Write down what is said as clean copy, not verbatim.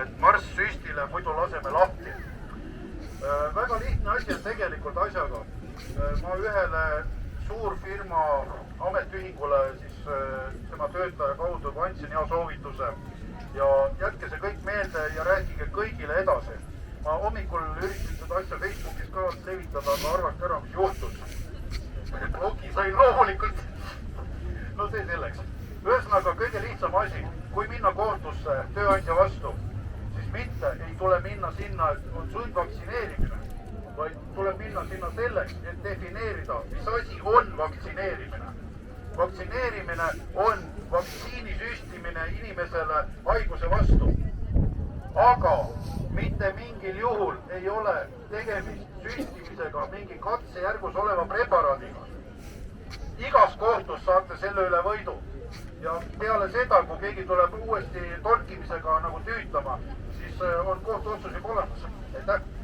et marss süstile, muidu laseme lahti. Väga lihtne asi on tegelikult asjaga. Ma ühele suurfirma ametiühingule siis tema töötaja kaudu andsin hea soovituse ja jätke see kõik meelde ja rääkige kõigile edasi. Ma hommikul üritasin seda asja Facebookis ka levitada, aga arvake ära, mis juhtus. Blogi sain loomulikult. No see selleks. Ühesõnaga kõige lihtsam asi, kui minna kohtusse tööandja vastu, siis mitte ei tule minna sinna, et on sundvaktsineerimine, vaid tuleb minna sinna selleks, et defineerida, mis asi on vaktsineerimine. Vaktsineerimine on vaktsiini süstimine inimesele haiguse vastu. Aga mitte mingil juhul ei ole tegemist süstimisega mingi katsejärgus oleva preparaadiga. Igas kohtus saate selle üle võidu. Ja peale seda, kui keegi tuleb uuesti torkimisega nagu tüütama, siis on kohtuotsus juba olemas. Aitäh!